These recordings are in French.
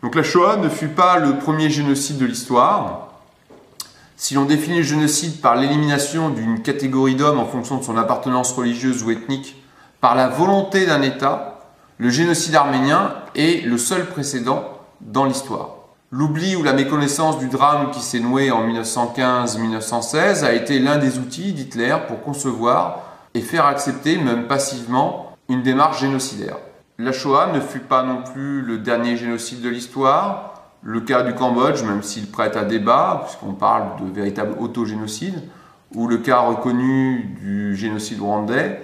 Donc la Shoah ne fut pas le premier génocide de l'histoire. Si l'on définit le génocide par l'élimination d'une catégorie d'hommes en fonction de son appartenance religieuse ou ethnique par la volonté d'un État, le génocide arménien est le seul précédent dans l'histoire. L'oubli ou la méconnaissance du drame qui s'est noué en 1915-1916 a été l'un des outils d'Hitler pour concevoir et faire accepter, même passivement, une démarche génocidaire. La Shoah ne fut pas non plus le dernier génocide de l'histoire. Le cas du Cambodge, même s'il prête à débat, puisqu'on parle de véritable autogénocide, ou le cas reconnu du génocide rwandais,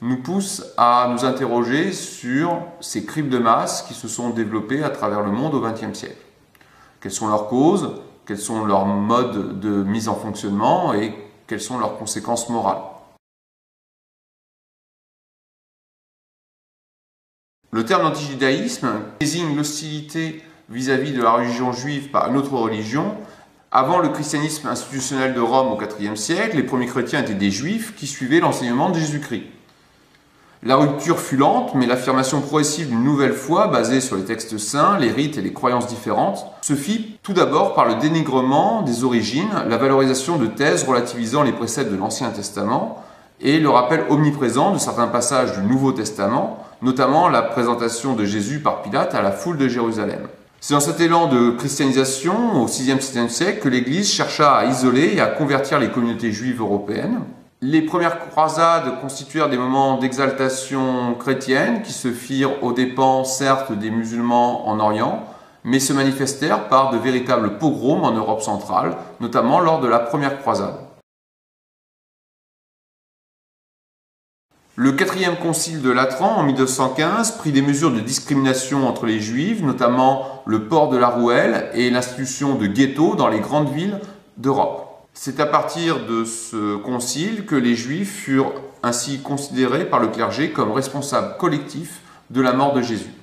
nous pousse à nous interroger sur ces crimes de masse qui se sont développés à travers le monde au XXe siècle. Quelles sont leurs causes, quels sont leurs modes de mise en fonctionnement et quelles sont leurs conséquences morales. Le terme d'antijudaïsme désigne l'hostilité vis-à-vis de la religion juive par une autre religion. Avant le christianisme institutionnel de Rome au IVe siècle, les premiers chrétiens étaient des juifs qui suivaient l'enseignement de Jésus-Christ. La rupture fut lente, mais l'affirmation progressive d'une nouvelle foi basée sur les textes saints, les rites et les croyances différentes se fit tout d'abord par le dénigrement des origines, la valorisation de thèses relativisant les préceptes de l'Ancien Testament et le rappel omniprésent de certains passages du Nouveau Testament, notamment la présentation de Jésus par Pilate à la foule de Jérusalem. C'est dans cet élan de christianisation au VIe-VIIe siècle que l'Église chercha à isoler et à convertir les communautés juives européennes. Les premières croisades constituèrent des moments d'exaltation chrétienne qui se firent aux dépens, certes, des musulmans en Orient, mais se manifestèrent par de véritables pogroms en Europe centrale, notamment lors de la première croisade. Le quatrième concile de Latran, en 1215, prit des mesures de discrimination entre les Juifs, notamment le port de la rouelle et l'institution de ghettos dans les grandes villes d'Europe. C'est à partir de ce concile que les Juifs furent ainsi considérés par le clergé comme responsables collectifs de la mort de Jésus.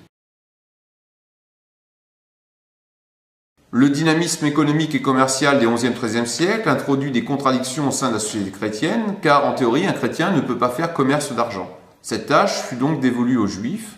Le dynamisme économique et commercial des XIe-XIIIe siècles introduit des contradictions au sein de la société chrétienne, car en théorie, un chrétien ne peut pas faire commerce d'argent. Cette tâche fut donc dévolue aux Juifs.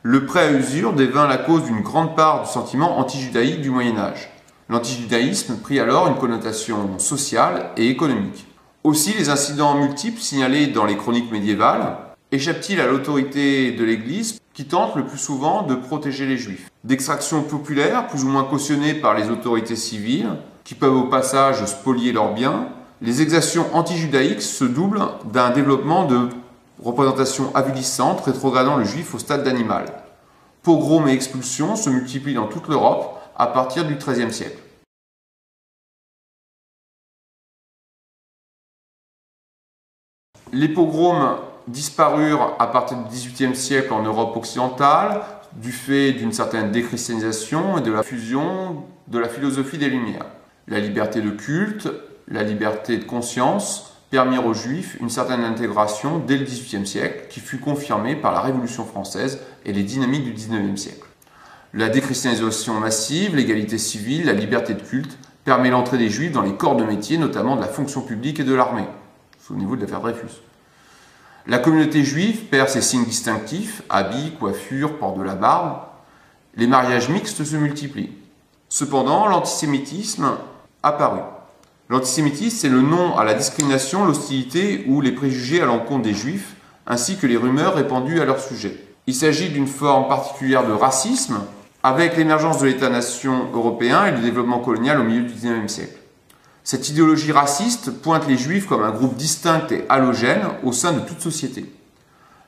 Le prêt à usure devint la cause d'une grande part du sentiment anti-judaïque du Moyen-Âge. L'antijudaïsme prit alors une connotation sociale et économique. Aussi, les incidents multiples signalés dans les chroniques médiévales échappent-ils à l'autorité de l'Église qui tente le plus souvent de protéger les Juifs. D'extraction populaire, plus ou moins cautionnée par les autorités civiles, qui peuvent au passage spolier leurs biens, les exactions anti-judaïques se doublent d'un développement de représentations avilissantes rétrogradant le Juif au stade d'animal. Pogroms et expulsions se multiplient dans toute l'Europe à partir du XIIIe siècle. Les pogroms disparurent à partir du XVIIIe siècle en Europe occidentale, du fait d'une certaine déchristianisation et de la fusion de la philosophie des Lumières. La liberté de culte, la liberté de conscience permirent aux Juifs une certaine intégration dès le XVIIIe siècle, qui fut confirmée par la Révolution française et les dynamiques du XIXe siècle. La déchristianisation massive, l'égalité civile, la liberté de culte permet l'entrée des Juifs dans les corps de métier, notamment de la fonction publique et de l'armée. Souvenez-vous de l'affaire Dreyfus. La communauté juive perd ses signes distinctifs, habits, coiffures, port de la barbe. Les mariages mixtes se multiplient. Cependant, l'antisémitisme apparut. L'antisémitisme, c'est le nom à la discrimination, l'hostilité ou les préjugés à l'encontre des Juifs, ainsi que les rumeurs répandues à leur sujet. Il s'agit d'une forme particulière de racisme, avec l'émergence de l'État-nation européen et le développement colonial au milieu du XIXe siècle. Cette idéologie raciste pointe les Juifs comme un groupe distinct et halogène au sein de toute société.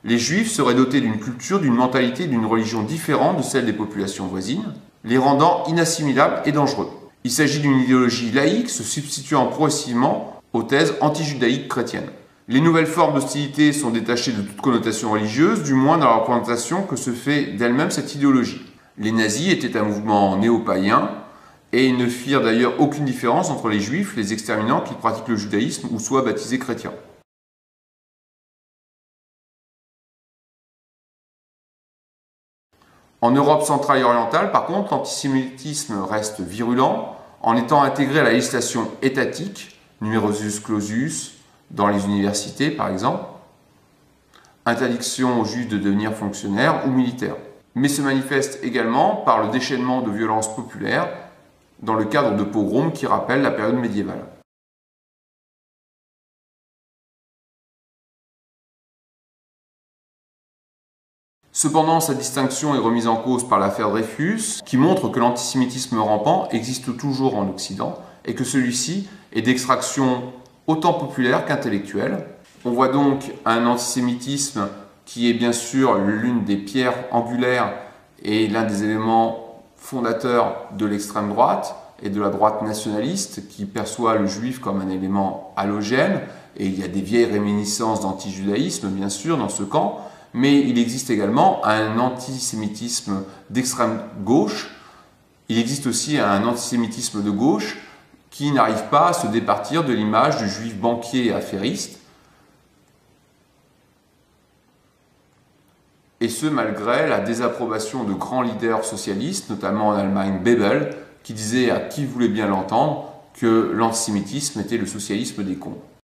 Les Juifs seraient dotés d'une culture, d'une mentalité et d'une religion différente de celle des populations voisines, les rendant inassimilables et dangereux. Il s'agit d'une idéologie laïque se substituant progressivement aux thèses anti-judaïques chrétiennes. Les nouvelles formes d'hostilité sont détachées de toute connotation religieuse, du moins dans la représentation que se fait d'elle-même cette idéologie. Les nazis étaient un mouvement néo-païen, et ils ne firent d'ailleurs aucune différence entre les Juifs, les exterminant qu'ils pratiquent le judaïsme ou soient baptisés chrétiens. En Europe centrale et orientale, par contre, l'antisémitisme reste virulent en étant intégré à la législation étatique, numerus clausus, dans les universités par exemple, interdiction aux Juifs de devenir fonctionnaires ou militaires. mais se manifeste également par le déchaînement de violences populaires dans le cadre de pogroms qui rappellent la période médiévale. Cependant, sa distinction est remise en cause par l'affaire Dreyfus, qui montre que l'antisémitisme rampant existe toujours en Occident et que celui-ci est d'extraction autant populaire qu'intellectuelle. On voit donc un antisémitisme qui est bien sûr l'une des pierres angulaires et l'un des éléments fondateurs de l'extrême droite et de la droite nationaliste qui perçoit le juif comme un élément halogène, et il y a des vieilles réminiscences d'antijudaïsme bien sûr dans ce camp, mais il existe également un antisémitisme d'extrême gauche, il existe aussi un antisémitisme de gauche qui n'arrive pas à se départir de l'image du juif banquier et affairiste, et ce malgré la désapprobation de grands leaders socialistes, notamment en Allemagne Bebel, qui disait à qui voulait bien l'entendre que l'antisémitisme était le socialisme des cons.